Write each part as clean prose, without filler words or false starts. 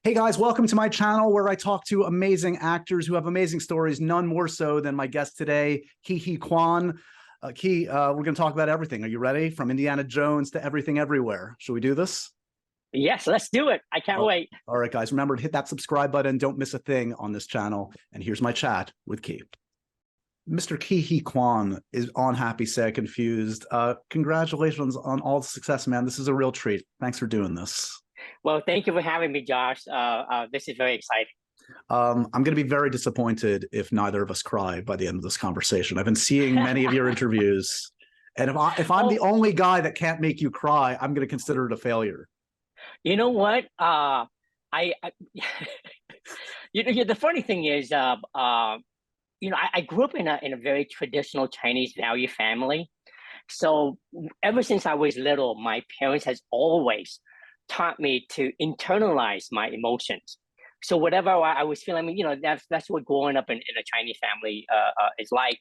Hey guys, welcome to my channel where I talk to amazing actors who have amazing stories, none more so than my guest today, Huy Quan. We're going to talk about everything. Are you ready? From Indiana Jones to everything everywhere. Should we do this? Yes, let's do it. I can't wait. All right, guys, remember to hit that subscribe button. Don't miss a thing on this channel. And here's my chat with Huy. Mr. Huy Quan is on Happy, Sad, Confused. Congratulations on all the success, man. This is a real treat. Thanks for doing this. Well, thank you for having me, Josh. This is very exciting. I'm going to be very disappointed if neither of us cry by the end of this conversation. I've been seeing many of your interviews, and if I'm the only guy that can't make you cry, I'm going to consider it a failure. You know what? The funny thing is, I grew up in a very traditional Chinese value family. So ever since I was little, my parents has always taught me to internalize my emotions. So whatever I was feeling, that's what growing up in a Chinese family is like.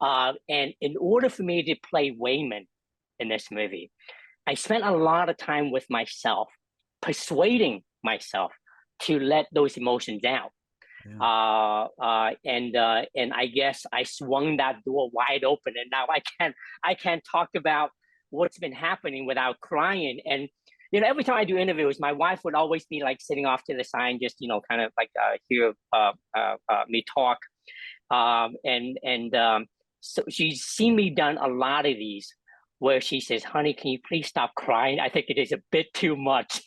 And in order for me to play Wayman in this movie, I spent a lot of time with myself, persuading myself to let those emotions out. Yeah. And I guess I swung that door wide open, and now I can't talk about what's been happening without crying. And every time I do interviews, my wife would always be like sitting off to the side, just kind of like hear me talk. So she's seen me done a lot of these where she says, "Honey, can you please stop crying? I think it is a bit too much."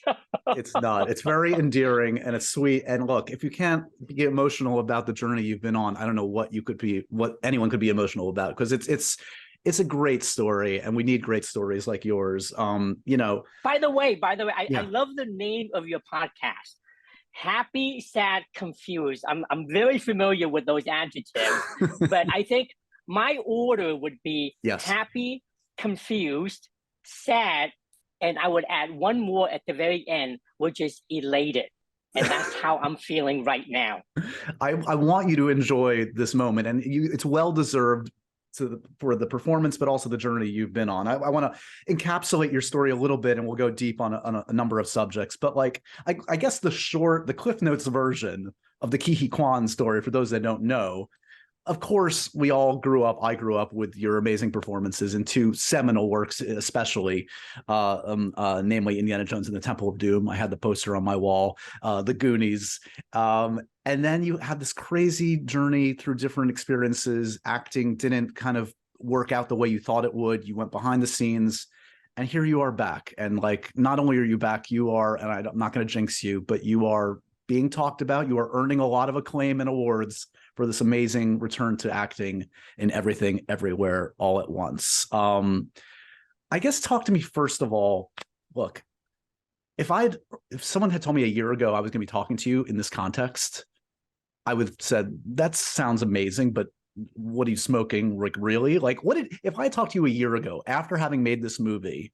It's not. It's very endearing and it's sweet. And look, if you can't be emotional about the journey you've been on, I don't know what anyone could be emotional about, because it's a great story, and we need great stories like yours. By the way, I love the name of your podcast. Happy, Sad, Confused. I'm very familiar with those adjectives, but I think my order would be happy, confused, sad, and I would add one more at the very end, which is elated. And that's how I'm feeling right now. I want you to enjoy this moment, and it's well deserved for the performance, but also the journey you've been on. I want to encapsulate your story a little bit, and we'll go deep on a number of subjects. But like, I guess the Cliff Notes version of the Huy Quan story, for those that don't know, of course, I grew up with your amazing performances in two seminal works, especially, namely Indiana Jones and the Temple of Doom. I had the poster on my wall, the Goonies. And then you had this crazy journey through different experiences. Acting didn't kind of work out the way you thought it would. You went behind the scenes, and here you are back. And like, not only are you back, you are, and I'm not going to jinx you, but you are being talked about. You are earning a lot of acclaim and awards for this amazing return to acting in Everything, Everywhere, All at Once. I guess talk to me first of all. Look, if someone had told me a year ago I was going to be talking to you in this context, I would have said, that sounds amazing, but what are you smoking? Like, really? Like, if I talked to you a year ago after having made this movie,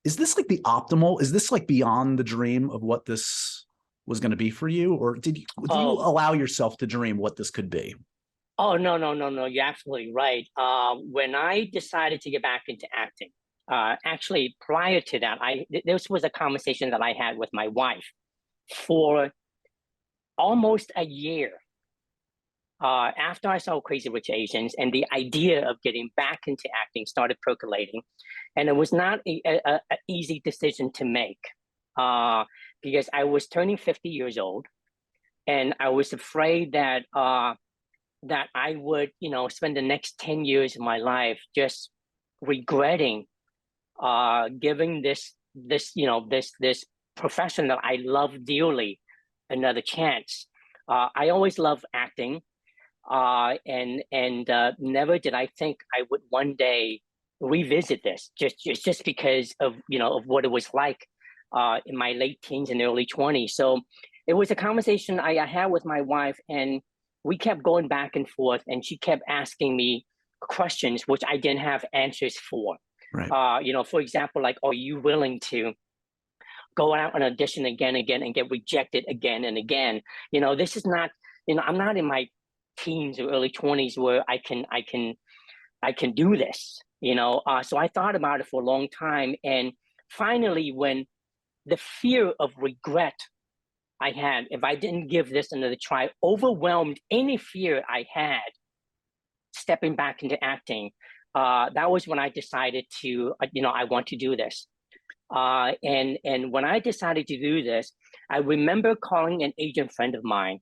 is this like the optimal? Is this like beyond the dream of what this was going to be for you? Or did you allow yourself to dream what this could be? Oh, no. You're absolutely right. When I decided to get back into acting, actually prior to that, this was a conversation that I had with my wife for almost a year. After I saw Crazy Rich Asians, and the idea of getting back into acting started percolating, and it was not an easy decision to make, because I was turning 50 years old, and I was afraid that that I would, spend the next 10 years of my life just regretting giving this profession that I love dearly another chance. I always loved acting, and never did I think I would one day revisit this, just because of of what it was like in my late teens and early 20s. So it was a conversation I had with my wife, and we kept going back and forth, and she kept asking me questions which I didn't have answers for. Right. For example, like, are you willing to go out and audition again and get rejected again and again? This is not, I'm not in my teens or early 20s where I can do this. So I thought about it for a long time, and finally, when the fear of regret I had, if I didn't give this another try, overwhelmed any fear I had stepping back into acting. That was when I decided to, I want to do this. And when I decided to do this, I remember calling an agent friend of mine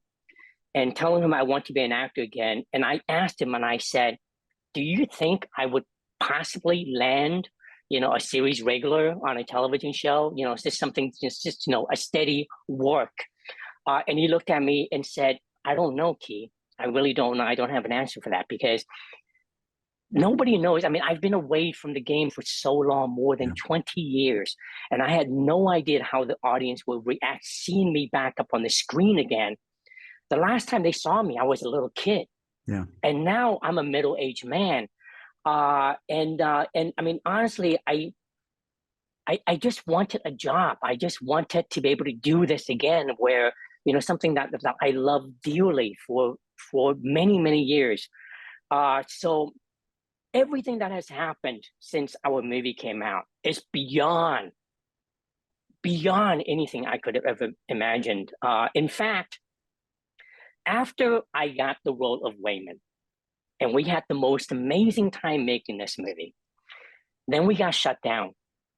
and telling him I want to be an actor again. And I asked him, and I said, do you think I would possibly land, a series regular on a television show? Is this something just a steady work? And he looked at me and said, I don't know, Key. I really don't know. I don't have an answer for that because nobody knows. I mean, I've been away from the game for so long, more than 20 years, and I had no idea how the audience would react seeing me back up on the screen again. The last time they saw me, I was a little kid. Yeah. And now I'm a middle-aged man. And I mean, honestly, I just wanted a job. I just wanted to be able to do this again, where, something that I love dearly for many, many years. So everything that has happened since our movie came out is beyond anything I could have ever imagined. In fact, after I got the role of Wayman, and we had the most amazing time making this movie, then we got shut down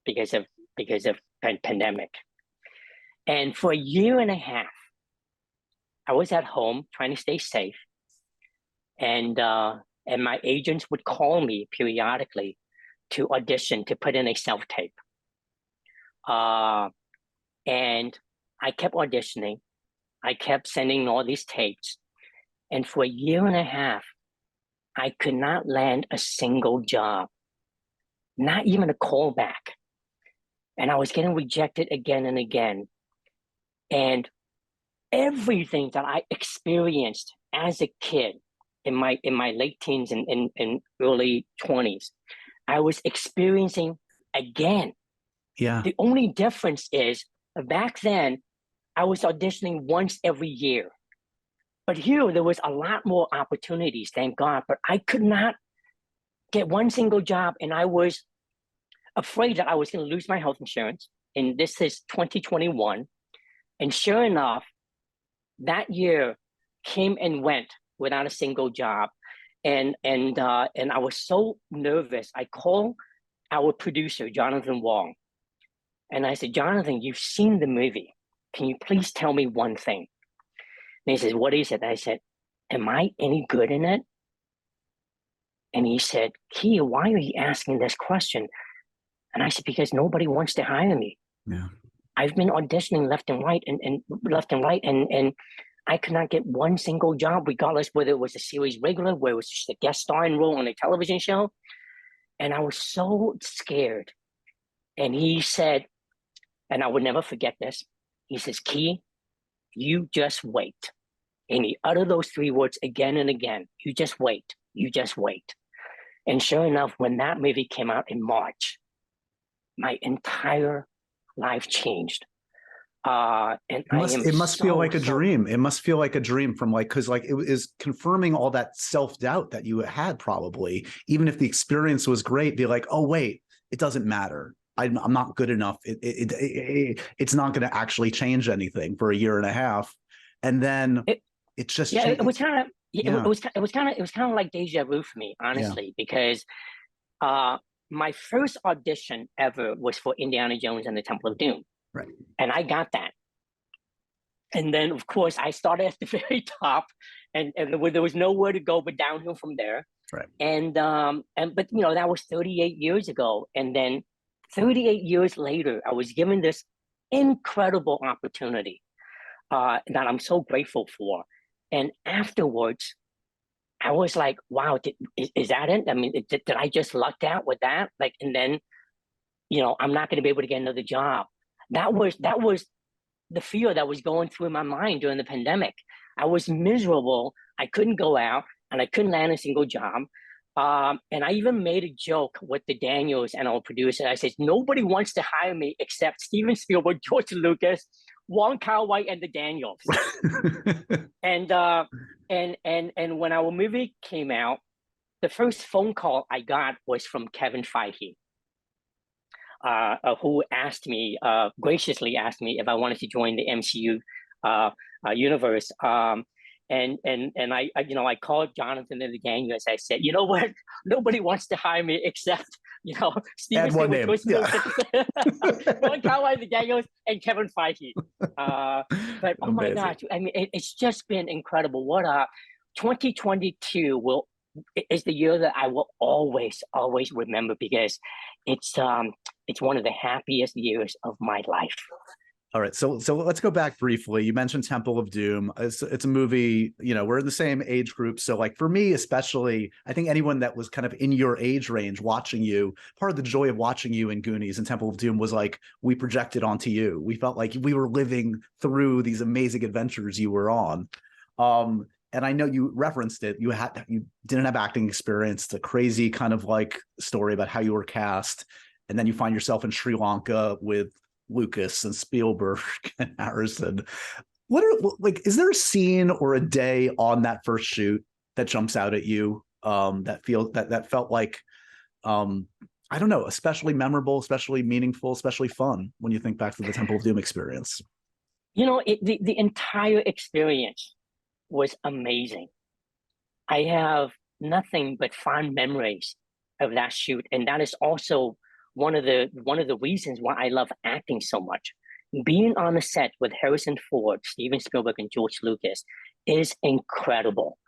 because of pandemic. And for a year and a half, I was at home trying to stay safe, and my agents would call me periodically to audition, to put in a self-tape. And I kept auditioning. I kept sending all these tapes. And for a year and a half, I could not land a single job, not even a callback. And I was getting rejected again and again. And everything that I experienced as a kid in my late teens and early 20s, I was experiencing again. Yeah. The only difference is back then, I was auditioning once every year. But here, there was a lot more opportunities, thank God. But I could not get one single job, and I was afraid that I was going to lose my health insurance. And this is 2021. And sure enough, that year came and went without a single job. And I was so nervous. I called our producer, Jonathan Wong. And I said, Jonathan, you've seen the movie. Can you please tell me one thing? And he says, what is it? I said, am I any good in it? And he said, Kia, why are you asking this question? And I said, because nobody wants to hire me. Yeah. I've been auditioning left and right and I could not get one single job, regardless whether it was a series regular, where it was just a guest starring role on a television show. And I was so scared. And he said, and I would never forget this, he says, Key, you just wait. And he uttered those three words again and again. You just wait. You just wait. And sure enough, when that movie came out in March, my entire life changed. And it must feel like a dream. It must feel like a dream because it is confirming all that self-doubt that you had probably, even if the experience was great, be like, oh, wait, it doesn't matter. I'm not good enough. It's not going to actually change anything for a year and a half. And then it's just, it was kind of, it was kind of like deja vu for me, honestly, because my first audition ever was for Indiana Jones and the Temple of Doom. Right. And I got that. And then, of course, I started at the very top, and there was nowhere to go but downhill from there. Right. But that was 38 years ago. And then 38 years later, I was given this incredible opportunity that I'm so grateful for. And afterwards, I was like, wow, is that it? I mean, did I just luck out with that? Like, and then, I'm not going to be able to get another job. That was the fear that was going through my mind during the pandemic. I was miserable. I couldn't go out and I couldn't land a single job. And I even made a joke with the Daniels and our producer. I said, nobody wants to hire me except Steven Spielberg, George Lucas, Wong Kar-wai, and the Daniels. And when our movie came out, the first phone call I got was from Kevin Feige, who graciously asked me if I wanted to join the MCU universe. I called Jonathan and the gang and I said, you know what? Nobody wants to hire me except Steven Add one name. Yeah. Ron Carlyle, the Daniels, and Kevin Feige. But oh my gosh, I mean, it's just been incredible. 2022 is the year that I will always remember, because it's one of the happiest years of my life. All right, so let's go back briefly. You mentioned Temple of Doom. It's a movie, we're in the same age group. So like for me, especially, I think anyone that was kind of in your age range watching you, part of the joy of watching you in Goonies and Temple of Doom was like, we projected onto you. We felt like we were living through these amazing adventures you were on. And I know you referenced it. You didn't have acting experience. It's a crazy kind of like story about how you were cast. And then you find yourself in Sri Lanka with Lucas and Spielberg and Harrison. Is there a scene or a day on that first shoot that jumps out at you that felt like I don't know, especially memorable, especially meaningful, especially fun when you think back to the Temple of Doom experience? The entire experience was amazing. I have nothing but fond memories of that shoot, and that is also one of the reasons why I love acting so much. Being on the set with Harrison Ford, Steven Spielberg, and George Lucas is incredible.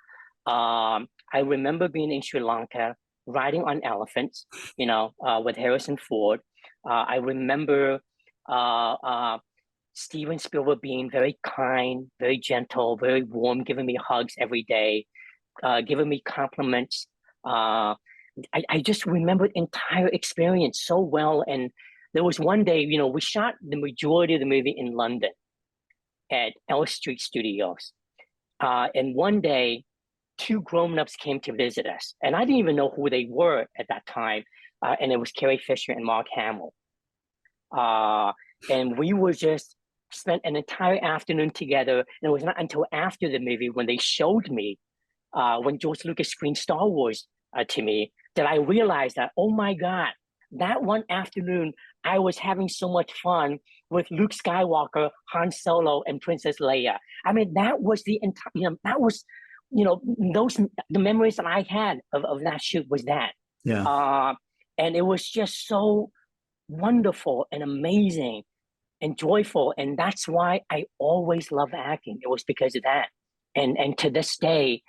I remember being in Sri Lanka, riding on elephants, with Harrison Ford. I remember Steven Spielberg being very kind, very gentle, very warm, giving me hugs every day, giving me compliments. I just remember the entire experience so well. And there was one day, we shot the majority of the movie in London at L Street Studios. And one day, two grown-ups came to visit us. And I didn't even know who they were at that time. And it was Carrie Fisher and Mark Hamill. And we were just spent an entire afternoon together. And it was not until after the movie when they showed me, when George Lucas screened Star Wars to me, that I realized that, oh my God, that one afternoon, I was having so much fun with Luke Skywalker, Han Solo, and Princess Leia. I mean, that was the entire, the memories that I had of that shoot was that. Yeah. And it was just so wonderful and amazing and joyful. And that's why I always love acting. It was because of that. And to this day,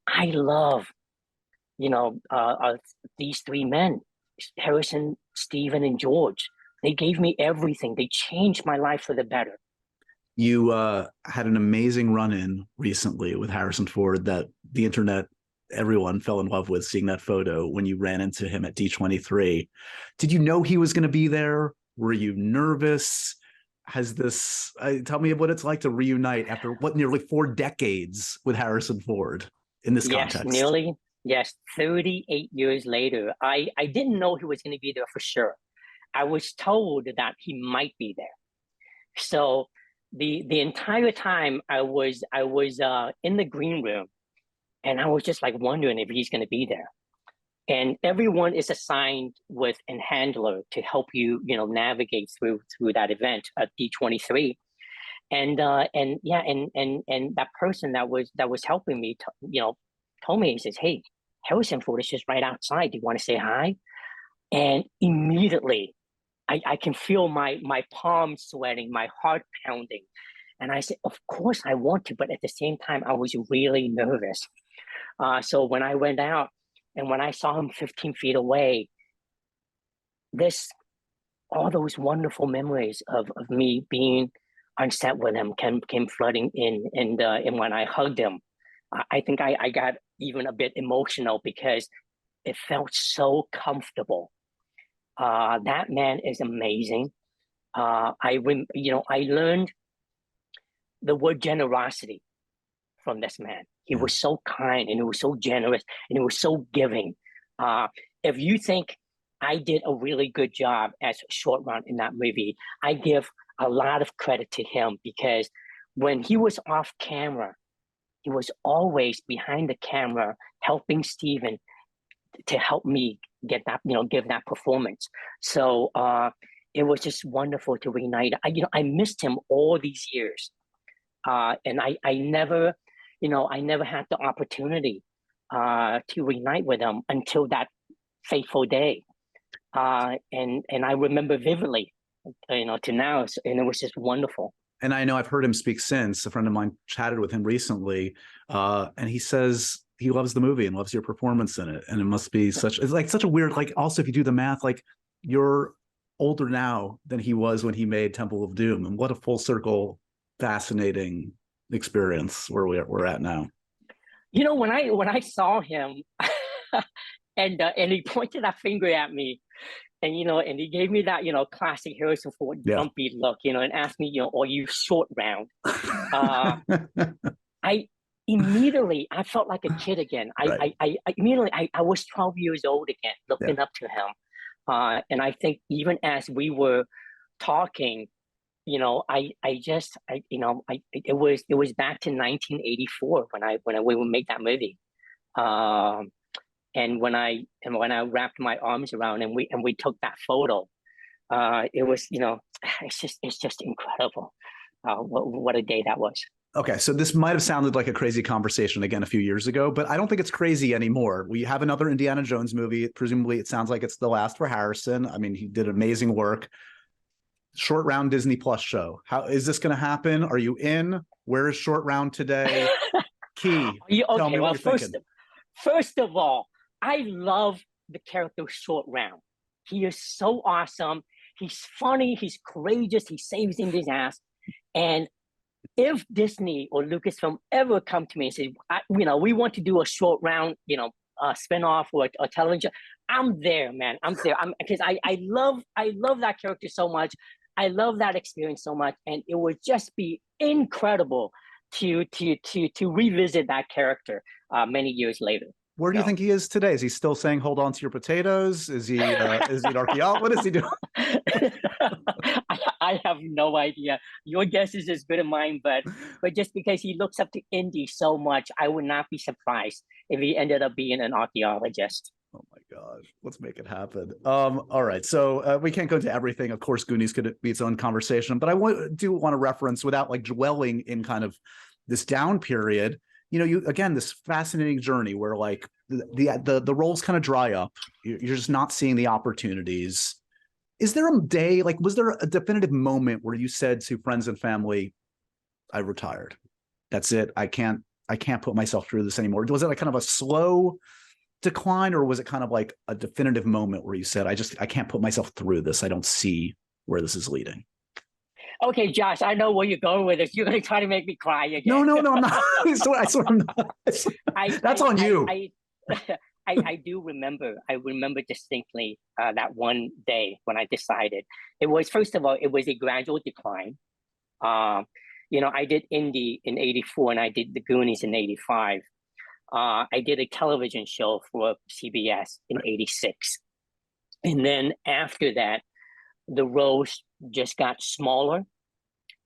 I love these three men, Harrison, Steven, and George. They gave me everything. They changed my life for the better. You had an amazing run-in recently with Harrison Ford that the internet, everyone fell in love with, seeing that photo when you ran into him at D23. Did you know he was going to be there? Were you nervous? Tell me what it's like to reunite after nearly 4 decades with Harrison Ford in this context. Yes, 38 years later. I didn't know he was going to be there for sure. I was told that he might be there. So the entire time I was in the green room, and I was just like wondering if he's going to be there. And everyone is assigned with a handler to help you, navigate through that event at D23. And that person that was helping me, told me, he says, "Hey, Harrison Ford is just right outside. Do you want to say hi?" And immediately, I can feel my palms sweating, my heart pounding. And I said, "Of course I want to," but at the same time, I was really nervous. So when I went out and when I saw him 15 feet away, all those wonderful memories of me being on set with him came flooding in. And when I hugged him, I think I got even a bit emotional because it felt so comfortable. That man is amazing. I learned the word generosity from this man. He was so kind, and he was so generous, and he was so giving. If you think I did a really good job as Short Round in that movie, I give a lot of credit to him, because when he was off camera, he was always behind the camera helping Steven to help me get that, give that performance. So it was just wonderful to reunite. I missed him all these years. And I never, I never had the opportunity to reunite with him until that fateful day. And I remember vividly, to now, and it was just wonderful. And I know I've heard him speak since. A friend of mine chatted with him recently, and he says he loves the movie and loves your performance in it. And it must be it's like such a weird, like, also if you do the math, like you're older now than he was when he made Temple of Doom. And what a full circle, fascinating experience where we're at now. When I saw him and he pointed that finger at me, and he gave me that, classic Harrison Ford grumpy look, and asked me, are you short round? I immediately, I felt like a kid again. Right. I immediately, I was 12 years old again, looking up to him. And I think even as we were talking, it was back to 1984 when we would make that movie. And when I wrapped my arms around and we took that photo, it was, it's just incredible. What a day that was. Okay, so this might have sounded like a crazy conversation again a few years ago, but I don't think it's crazy anymore. We have another Indiana Jones movie. Presumably, it sounds like it's the last for Harrison. I mean, he did amazing work. Short Round Disney Plus show. How is this going to happen? Are you in? Where is Short Round today? Key. Tell me what you're thinking. First of all, I love the character Short Round. He is so awesome. He's funny. He's courageous. He saves Indy's ass. And if Disney or Lucasfilm ever come to me and say, we want to do a Short Round, spinoff or a television, I'm there, man. I'm there. Because I love that character so much. I love that experience so much, and it would just be incredible to revisit that character many years later. Where do you think he is today? Is he still saying "Hold on to your potatoes"? Is he is he an archaeologist? What is he doing? I have no idea. Your guess is as good as mine, but just because he looks up to Indy so much, I would not be surprised if he ended up being an archaeologist. Oh my gosh, let's make it happen. All right, so we can't go into everything. Of course, Goonies could be its own conversation, but I do want to reference, without like dwelling in kind of this down period, you again, this fascinating journey where like the roles kind of dry up. You're just not seeing the opportunities. Is there a day, like, was there a definitive moment where you said to friends and family, I retired? That's it. I can't put myself through this anymore. Was it like kind of a slow decline, or was it kind of like a definitive moment where you said, I can't put myself through this. I don't see where this is leading? Okay, Josh, I know where you're going with this. You're going to try to make me cry again. No, I'm not. I swear I'm not. That's on you. I do remember. I remember distinctly that one day when I decided. It was, first of all, it was a gradual decline. I did Indy in '84 and I did the Goonies in '85. I did a television show for CBS in '86. And then after that, the roles just got smaller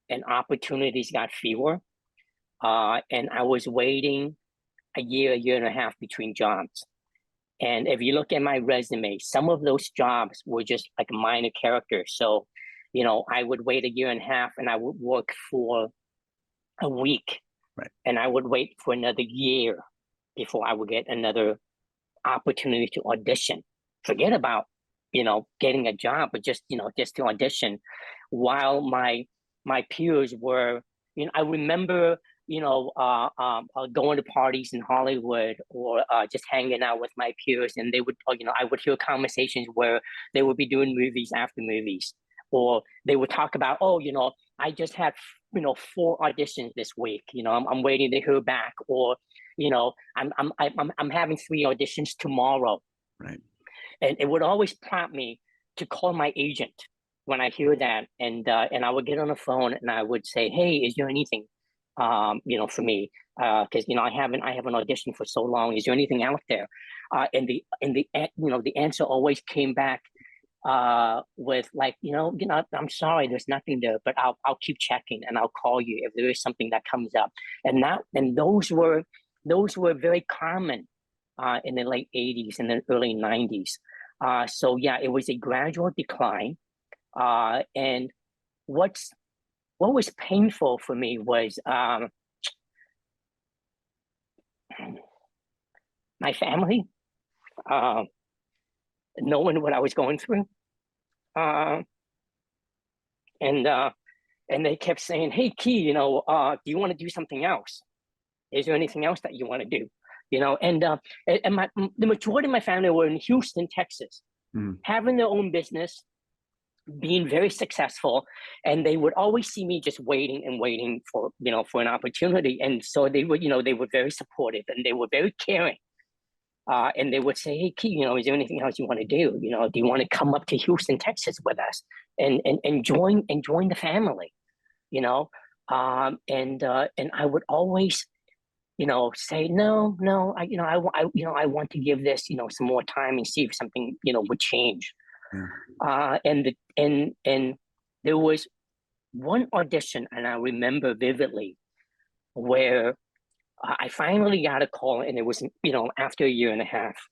and opportunities got fewer. And I was waiting a year and a half between jobs. And if you look at my resume, some of those jobs were just like minor characters. So, I would wait a year and a half and I would work for a week. Right. And I would wait for another year before I would get another opportunity to audition. Forget about, getting a job, but just to audition, while my peers were, I remember, going to parties in Hollywood or just hanging out with my peers, and they would, I would hear conversations where they would be doing movies after movies, or they would talk about, I just had, 4 auditions this week. I'm waiting to hear back, or, I'm having 3 auditions tomorrow. Right. And it would always prompt me to call my agent when I hear that, and I would get on the phone and I would say, "Hey, is there anything, for me? Because I haven't auditioned for so long. Is there anything out there?" And the answer always came back with like, I'm sorry, there's nothing there, but I'll keep checking and I'll call you if there is something that comes up. And those were very common in the late '80s and the early '90s. So yeah, it was a gradual decline. And what's what was painful for me was my family, uh, knowing what I was going through, uh, and uh, and they kept saying, "Hey, Key, do you want to do something else? Is there anything else that you want to do?" And the majority of my family were in Houston, Texas, having their own business, being very successful, and they would always see me just waiting and waiting for an opportunity. And so they were very supportive, and they were very caring. And they would say, "Hey, Key, is there anything else you want to do? Do you want to come up to Houston, Texas with us and join the family?" And I would always say, no, I want to give this some more time and see if something would change. And there was one audition, and I remember vividly, where I finally got a call, and it was after a year and a half,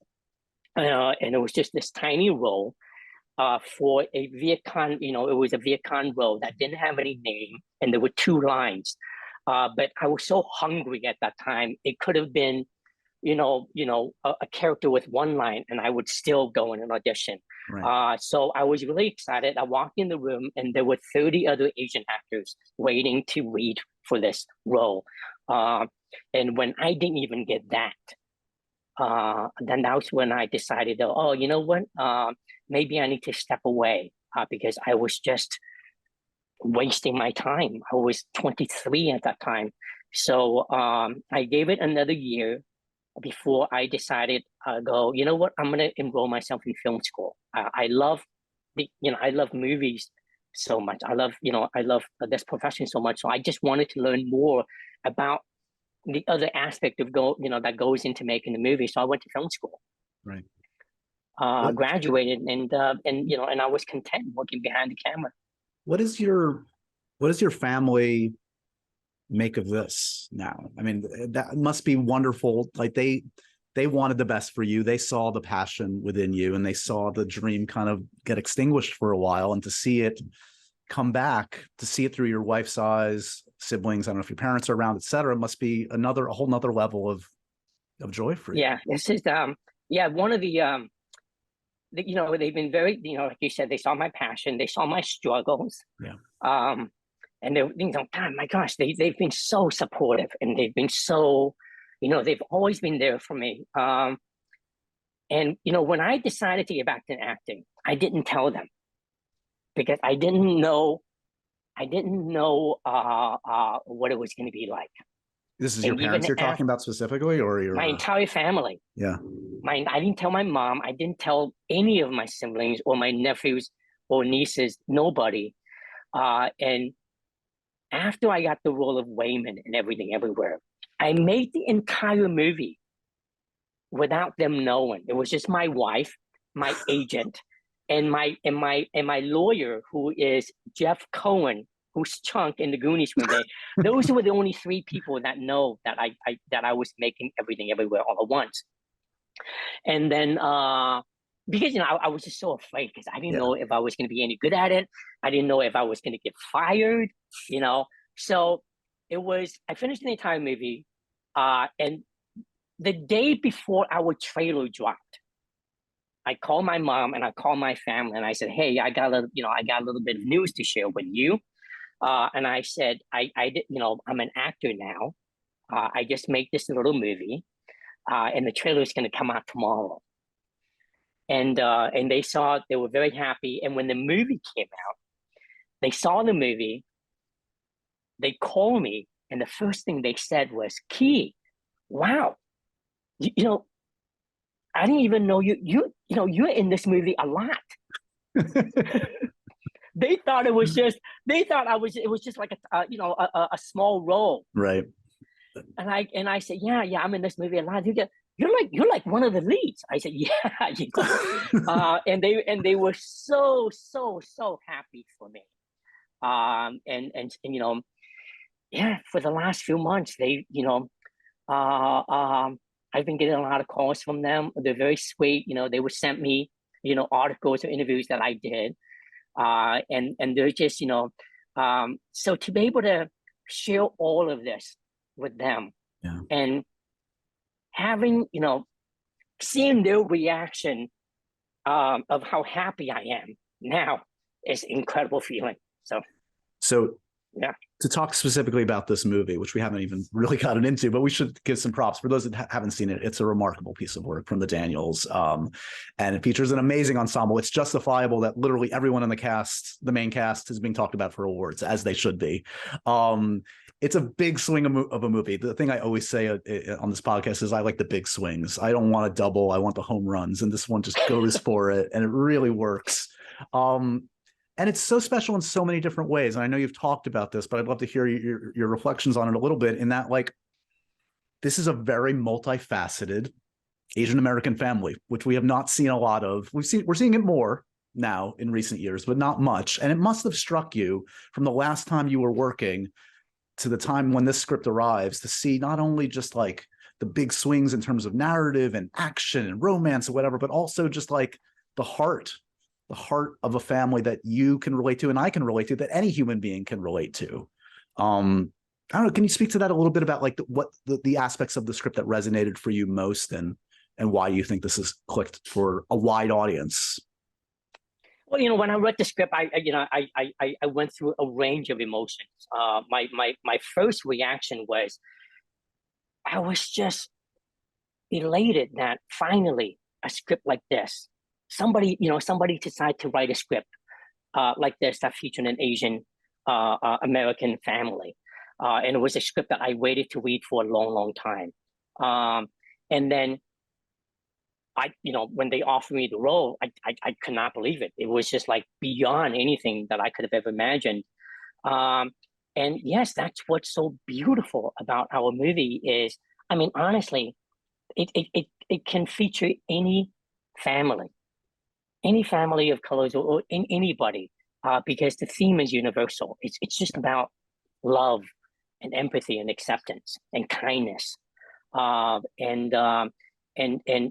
and it was just this tiny role for a Viet Cong. It was a Viet Cong role that didn't have any name, and there were 2 lines. But I was so hungry at that time. It could have been a character with 1 line, and I would still go in an audition. Right. So I was really excited. I walked in the room, and there were 30 other Asian actors waiting to read for this role. And when I didn't even get that, then that was when I decided, oh, you know what? Maybe I need to step away because I was just wasting my time. I was 23 at that time. So I gave it another year before I decided, you know what, I'm going to enroll myself in film school. I love I love movies so much. I love this profession so much. So I just wanted to learn more about the other aspect of that goes into making the movie. So I went to film school. Right. Graduated, and I was content working behind the camera. What does your family make of this now? I mean, that must be wonderful. Like they wanted the best for you. They saw the passion within you, and they saw the dream kind of get extinguished for a while, and to see it come back, to see it through your wife's eyes, siblings, I don't know if your parents are around, etc., must be a whole nother level of joy for you. Yeah, this is one of the they've been very, like you said, they saw my passion, they saw my struggles. Yeah. And they're God, my gosh, they've been so supportive, and they've been so, they've always been there for me. And when I decided to get back to acting, I didn't tell them, because I didn't know what it was going to be like. This is your parents you're talking about specifically, or your my entire family? Yeah. I didn't tell my mom. I didn't tell any of my siblings or my nephews or nieces. Nobody. And after I got the role of Wayman and Everything Everywhere, I made the entire movie without them knowing. It was just my wife, my agent, and my lawyer, who is Jeff Cohen, who's Chunk in the Goonies movie. Those were the only 3 people that know that I was making Everything Everywhere all at once. And then because I was just so afraid, because I didn't know if I was going to be any good at it. I didn't know if I was going to get fired. So it was. I finished the entire movie, and the day before our trailer dropped, I called my mom and I called my family, and I said, "Hey, I got a little bit of news to share with you." And I said, I did, I'm an actor now. I just made this little movie, and the trailer is going to come out tomorrow. And they were very happy. And when the movie came out, they saw the movie, they called me, and the first thing they said was, "Key, wow, I didn't even know you're in this movie a lot." They thought it was just. They thought it was just like a small role, right? And I said, yeah, I'm in this movie a lot. You're like one of the leads. I said, yeah. And they were so happy for me. And yeah, for the last few months, they I've been getting a lot of calls from them. They're very sweet. They would send me articles or interviews that I did. And they're just, So to be able to share all of this with them, Yeah. and having, seeing their reaction of how happy I am now is incredible feeling. So yeah. To talk specifically about this movie, which we haven't even really gotten into, but we should give some props for those that haven't seen it. It's a remarkable piece of work from the Daniels, and it features an amazing ensemble. It's justifiable that literally everyone in the cast, the main cast, is being talked about for awards, as they should be. It's a big swing of a movie. The thing I always say on this podcast is I like the big swings. I don't want a double. I want the home runs, and this one just goes for it, and it really works. And it's so special in so many different ways. And I know you've talked about this, but I'd love to hear your reflections on it a little bit, in that, like, this is a very multifaceted Asian American family, which we have not seen a lot of. We're seeing it more now in recent years, but not much. And it must have struck you from the last time you were working to the time when this script arrives, to see not only just like the big swings in terms of narrative and action and romance or whatever, but also just like the heart of a family that you can relate to, and I can relate to, that any human being can relate to. I don't know. Can you speak to that a little bit about like what the aspects of the script that resonated for you most, and why you think this has clicked for a wide audience? Well, when I read the script, I went through a range of emotions. My first reaction was, I was just elated that finally a script like this, somebody decided to write a script like this that featured an Asian American family, and it was a script that I waited to read for a long time. And then when they offered me the role, I could not believe it. It was just like beyond anything that I could have ever imagined. And yes, that's what's so beautiful about our movie is, I mean, honestly, it can feature any family of colors, or in anybody, because the theme is universal. It's just about love and empathy and acceptance and kindness, and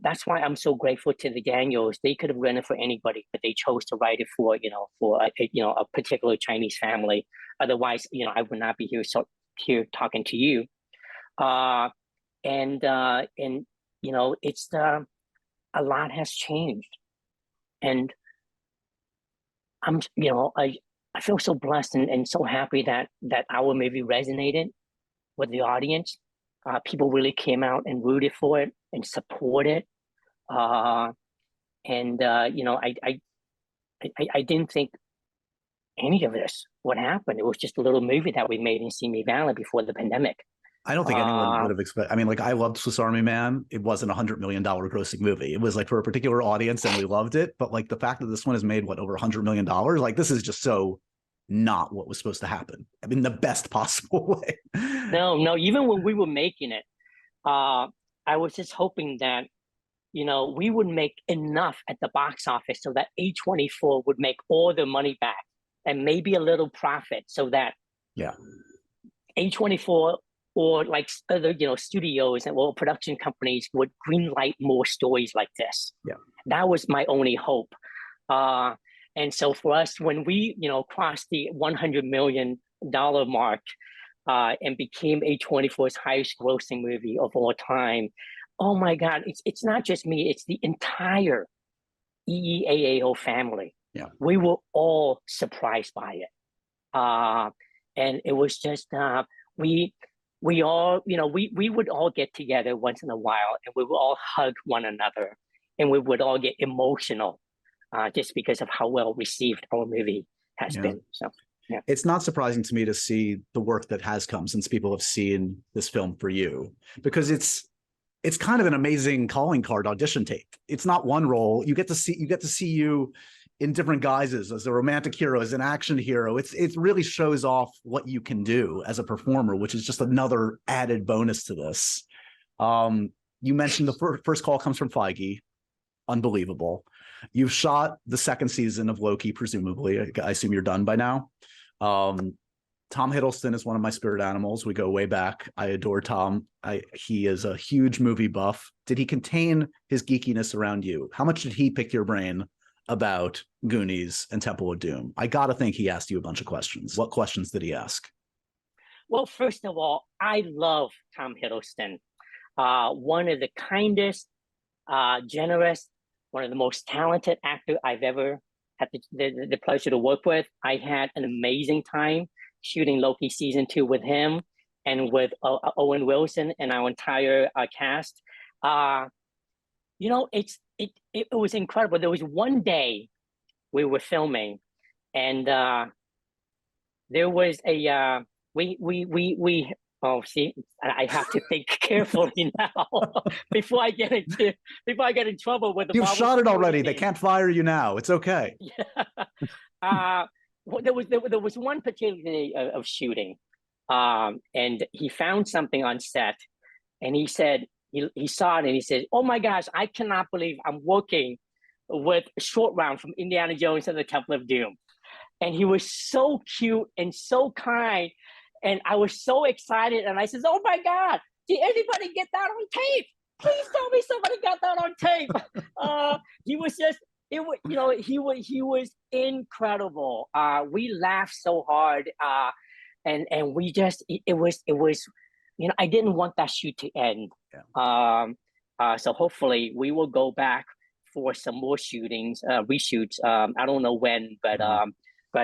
that's why I'm so grateful to the Daniels. They could have written it for anybody, but they chose to write it for a particular Chinese family. Otherwise, I would not be here talking to you. And it's a lot has changed. And I feel so blessed and so happy that our movie resonated with the audience. People really came out and rooted for it and supported. I didn't think any of this would happen. It was just a little movie that we made in Simi Valley before the pandemic. I don't think anyone would have expected. I mean, like, I loved Swiss Army Man. It wasn't $100 million grossing movie. It was like for a particular audience, and we loved it. But like the fact that this one has made over $100 million, like, this is just so not what was supposed to happen. I mean, the best possible way. No. Even when we were making it, I was just hoping that we would make enough at the box office so that A24 would make all the money back and maybe a little profit, so that A24 or like other studios and production companies would greenlight more stories like this. Yeah, that was my only hope. And so for us, when we crossed the $100 million mark and became A24's highest grossing movie of all time, oh my God, it's not just me, it's the entire EEAAO family. Yeah, we were all surprised by it, and it was just we all, we would all get together once in a while, and we would all hug one another, and we would all get emotional just because of how well received our movie has been. So yeah, it's not surprising to me to see the work that has come since people have seen this film for you, because it's kind of an amazing calling card audition tape. It's not one role. You get to see you in different guises, as a romantic hero, as an action hero. It really shows off what you can do as a performer, which is just another added bonus to this. You mentioned the first call comes from Feige. Unbelievable. You've shot the second season of Loki, presumably. I assume you're done by now. Tom Hiddleston is one of my spirit animals. We go way back. I adore Tom. He is a huge movie buff. Did he contain his geekiness around you? How much did he pick your brain about Goonies and Temple of Doom? I got to think he asked you a bunch of questions. What questions did he ask? Well, first of all, I love Tom Hiddleston. One of the kindest, generous, one of the most talented actor I've ever had the pleasure to work with. I had an amazing time shooting Loki season 2 with him and with Owen Wilson and our entire cast. You know, it was incredible. There was one day we were filming, and there was a we oh, see, I have to think carefully now before I get in trouble with the You've Marvel shot it already. team. They can't fire you now. It's okay. Yeah. There was one particular day of shooting, and he found something on set, and he said he saw it and he said, "Oh my gosh, I cannot believe I'm working with Short Round from Indiana Jones and the Temple of Doom." And he was so cute and so kind. And I was so excited. And I said, "Oh my God, did anybody get that on tape? Please tell me somebody got that on tape." He was just, he was incredible. We laughed so hard. And we just, it was, I didn't want that shoot to end. Yeah. So hopefully we will go back for some more shootings, reshoots. I don't know when, but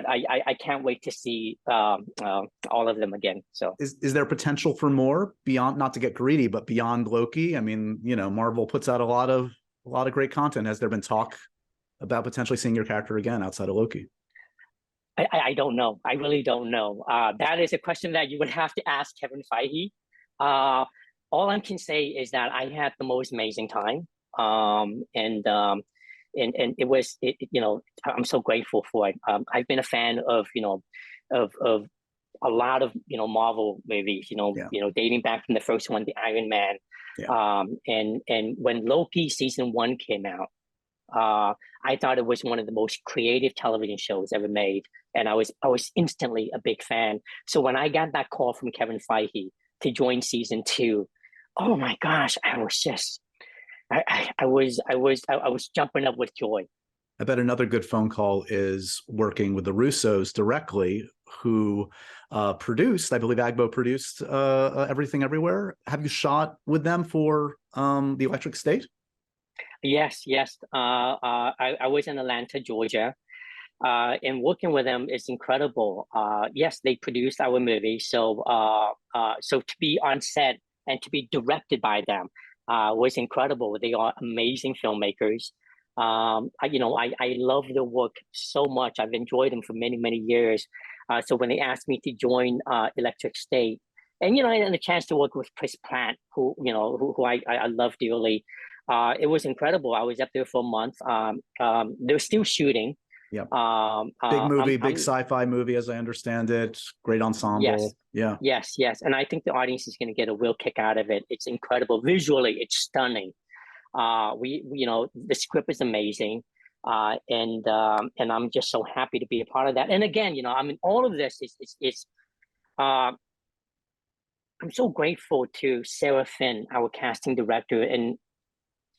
I can't wait to see all of them again. So is there potential for more beyond, not to get greedy, but beyond Loki? I mean, Marvel puts out a lot of great content. Has there been talk about potentially seeing your character again outside of Loki? I don't know. I really don't know. That is a question that you would have to ask Kevin Feige. All I can say is that I had the most amazing time. And it was, I'm so grateful for it. I've been a fan of a lot of Marvel movies, dating back from the first one, the Iron Man. Yeah. And when Loki season 1 came out, I thought it was one of the most creative television shows ever made, and I was instantly a big fan. So when I got that call from Kevin Feige to join season 2, oh my gosh, I was just, I was jumping up with joy. I bet another good phone call is working with the Russos directly, who produced, I believe Agbo produced Everything Everywhere. Have you shot with them for The Electric State? Yes. I was in Atlanta, Georgia, and working with them is incredible. Yes, they produced our movie, so to be on set and to be directed by them was incredible. They are amazing filmmakers. I love their work so much. I've enjoyed them for many years. So when they asked me to join Electric State, and and a chance to work with Chris Pratt, who I love dearly, it was incredible. I was up there for a month. They're still shooting. Yeah. Big movie, big sci-fi movie, as I understand it. Great ensemble. Yes. And I think the audience is going to get a real kick out of it. It's incredible. Visually, it's stunning. The script is amazing. And I'm just so happy to be a part of that. And again, all of this is I'm so grateful to Sarah Finn, our casting director, and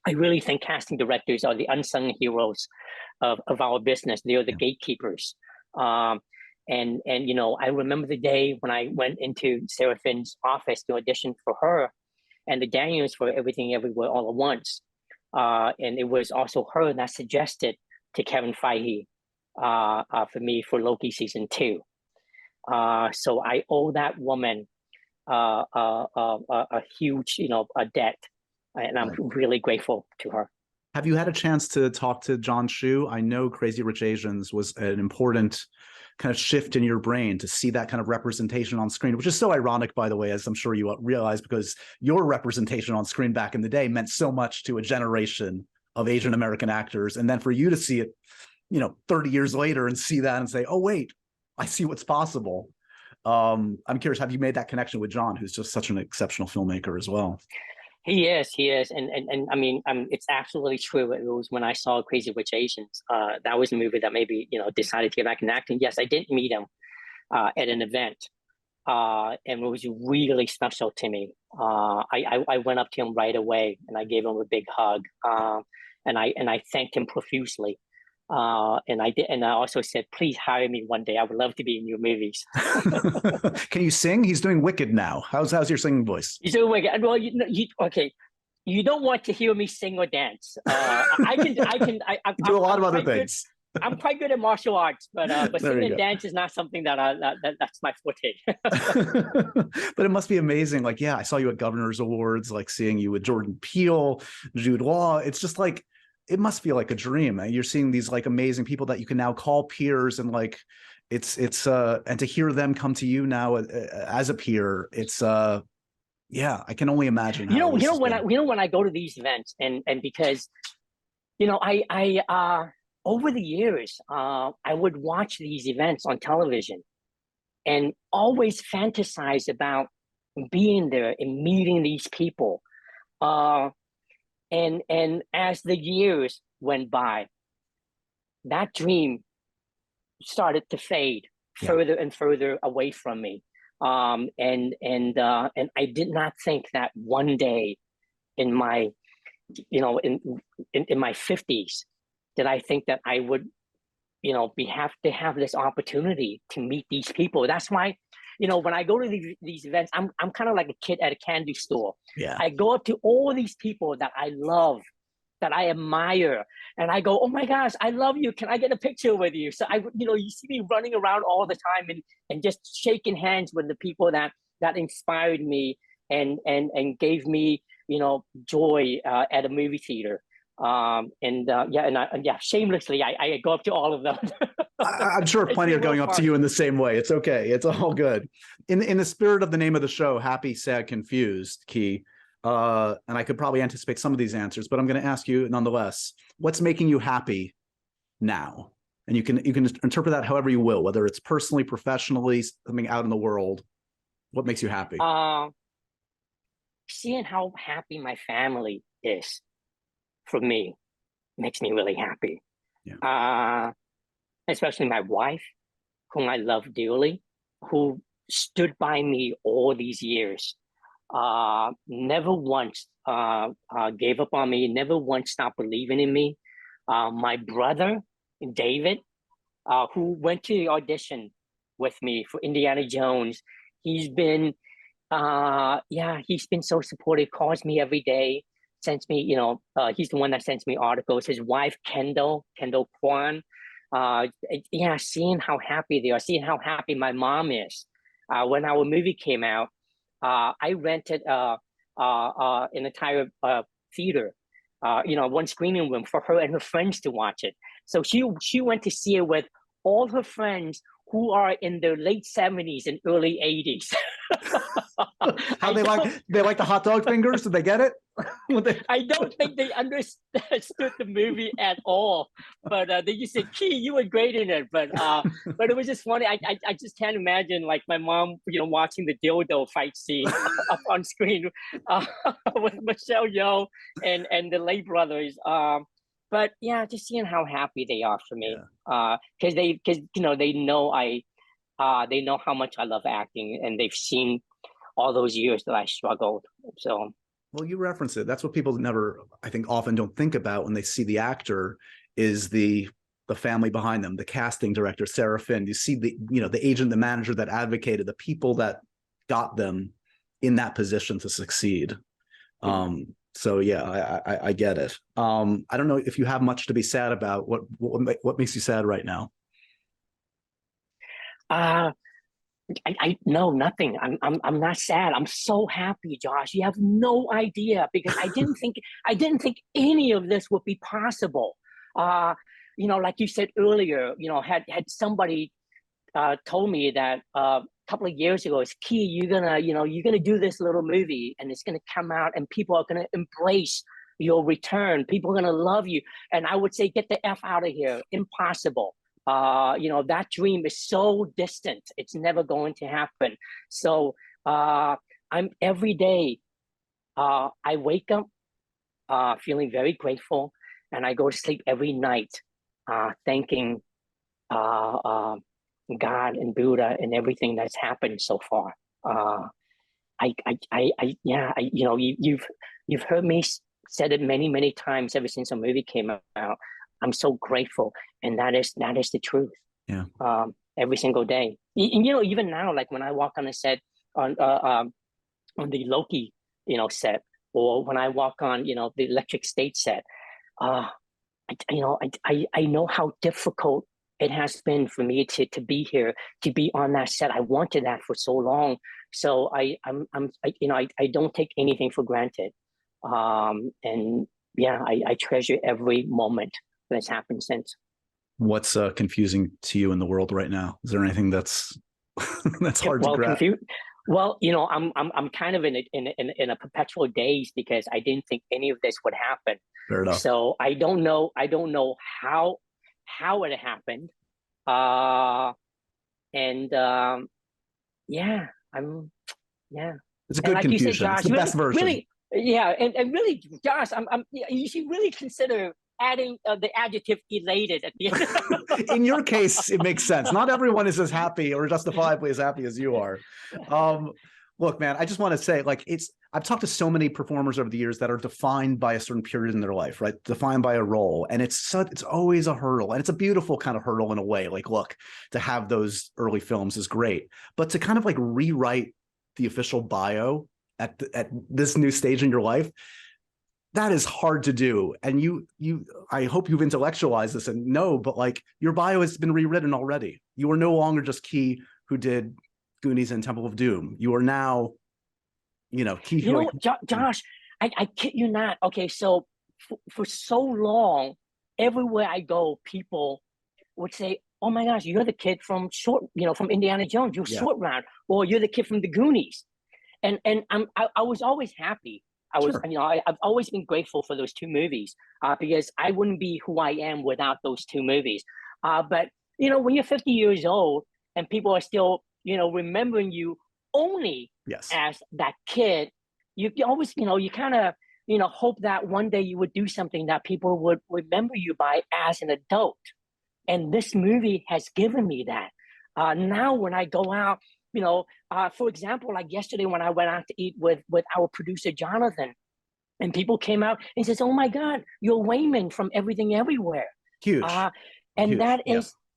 I really think casting directors are the unsung heroes of our business. They are the gatekeepers. And I remember the day when I went into Sarah Finn's office to audition for her, and the Daniels for Everything Everywhere All at Once. And it was also her that suggested to Kevin Feige for me for Loki season 2. So I owe that woman a huge, a debt. And I'm really grateful to her. Have you had a chance to talk to John Chu? I know Crazy Rich Asians was an important kind of shift in your brain to see that kind of representation on screen, which is so ironic, by the way, as I'm sure you realize, because your representation on screen back in the day meant so much to a generation of Asian American actors. And then for you to see it, 30 years later and see that and say, oh, wait, I see what's possible. I'm curious, have you made that connection with John, who's just such an exceptional filmmaker as well? He is, and I mean, it's absolutely true. It was when I saw Crazy Rich Asians. That was a movie that maybe decided to get back in acting. Yes, I didn't meet him at an event, and it was really special to me. I went up to him right away and I gave him a big hug, and I thanked him profusely And I did, and I also said, please hire me one day. I would love to be in your movies. Can you sing? He's doing Wicked now. How's your singing voice? He's doing Wicked. Well, okay. You don't want to hear me sing or dance. I do a lot of other things. I'm quite good at martial arts, but singing and dance is not something that's my forte. But it must be amazing. Like, yeah, I saw you at Governor's Awards, like seeing you with Jordan Peele, Jude Law. It's just like, it must feel like a dream. You're seeing these like amazing people that you can now call peers, and like, it's and to hear them come to you now as a peer, it's yeah, I can only imagine. When I go to these events, and because, I over the years, I would watch these events on television and always fantasize about being there and meeting these people. And as the years went by, that dream started to fade further and further away from me. And I did not think that one day in my, in my 50s, did I think that I would, have to have this opportunity to meet these people. That's why, when I go to these events, I'm kind of like a kid at a candy store. Yeah. I go up to all these people that I love, that I admire, and I go, oh my gosh, I love you. Can I get a picture with you? So you see me running around all the time and just shaking hands with the people that inspired me and gave me, joy at a movie theater. Shamelessly, I go up to all of them. I'm sure plenty are going up to you in the same way. It's okay. It's all good. In the spirit of the name of the show, Happy, Sad, Confused, Key, and I could probably anticipate some of these answers, but I'm going to ask you nonetheless, what's making you happy now? And you can interpret that however you will, whether it's personally, professionally, something out in the world. What makes you happy? Seeing how happy my family is, for me, makes me really happy. Yeah. Especially my wife, whom I love dearly, who stood by me all these years. Never once gave up on me, never once stopped believing in me. My brother, David, who went to the audition with me for Indiana Jones, he's been so supportive, calls me every day, sends me, he's the one that sends me articles. His wife, Kendall Quan, seeing how happy they are, seeing how happy my mom is. When our movie came out, I rented an entire theater, one screening room for her and her friends to watch it. So she went to see it with all her friends who are in their late 70s and early 80s. How they like the hot dog fingers? Did they get it? I don't think they understood the movie at all, but they just said, "Key, you were great in it." But it was just funny. I just can't imagine like my mom, watching the dildo fight scene up on screen with Michelle Yeoh and the Lay brothers. But yeah, just seeing how happy they are for me, because they know they know how much I love acting, and they've seen all those years that I struggled. So. Well, you reference it. That's what people never, I think, often don't think about when they see the actor is the family behind them, the casting director, Sarah Finn. You see the agent, the manager that advocated, the people that got them in that position to succeed. So yeah, I get it. I don't know if you have much to be sad about. What makes you sad right now? I know nothing. I'm not sad. I'm so happy, Josh. You have no idea, because I didn't think any of this would be possible. Like you said earlier, had somebody told me that a couple of years ago, it's Key, you're gonna do this little movie and it's gonna come out and people are gonna embrace your return. People are gonna love you. And I would say, get the F out of here. Impossible. That dream is so distant. It's never going to happen. So I'm every day, I wake up feeling very grateful, and I go to sleep every night thanking God and Buddha and everything that's happened so far. You've heard me said it many times ever since the movie came out. I'm so grateful, and that is the truth. Yeah. Every single day, and even now, like when I walk on the set on the Loki, set, or when I walk on, the Electric State set, I know how difficult it has been for me to be here, to be on that set. I wanted that for so long, so I don't take anything for granted, and yeah, I treasure every moment that's happened since. What's confusing to you in the world right now? Is there anything that's that's hard to grasp? Well, I'm kind of in a perpetual daze because I didn't think any of this would happen. Fair enough. So I don't know how it happened. Yeah, It's a good like confusion. You said, Josh, it's the best version. Really, yeah, and really, Josh, you should really consider adding the adjective elated at the end. In your case, it makes sense. Not everyone is as happy or justifiably as happy as you are. Look, man, I just want to say, like, I've talked to so many performers over the years that are defined by a certain period in their life, right? Defined by a role. And it's always a hurdle. And it's a beautiful kind of hurdle in a way. Like, look, to have those early films is great. But to kind of like rewrite the official bio at this new stage in your life, that is hard to do. And I hope you've intellectualized this and know, but like your bio has been rewritten already. You are no longer just Key, who did Goonies and Temple of Doom. You are now, Key. Josh, I kid you not. Okay, so for so long, everywhere I go, people would say, "Oh my gosh, you're the kid from from Indiana Jones. You're Short Round, or you're the kid from the Goonies." And I was always happy. I've always been grateful for those two movies, because I wouldn't be who I am without those two movies. But when you're 50 years old and people are still remembering you only as that kid, you always you kind of hope that one day you would do something that people would remember you by as an adult. And this movie has given me that. Now when I go out, for example, like yesterday when I went out to eat with our producer Jonathan, and people came out and says, "Oh my God, you're Wayman from Everything Everywhere." Huge. And huge.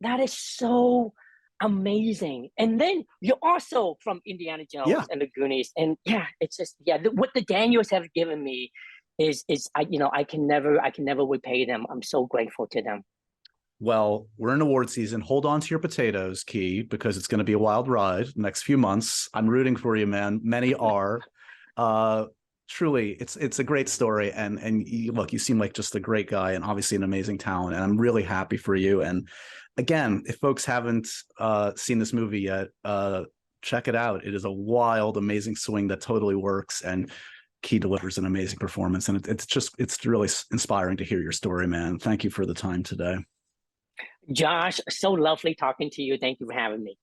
that is so amazing. And then you're also from Indiana Jones and the Goonies, and it's just what the Daniels have given me is I can never repay them. I'm so grateful to them. Well, we're in award season. Hold on to your potatoes, Key, because it's going to be a wild ride next few months. I'm rooting for you, man. Many are. Truly, it's a great story. And look, you seem like just a great guy and obviously an amazing talent. And I'm really happy for you. And again, if folks haven't seen this movie yet, check it out. It is a wild, amazing swing that totally works. And Key delivers an amazing performance. And it's really inspiring to hear your story, man. Thank you for the time today. Josh, so lovely talking to you. Thank you for having me.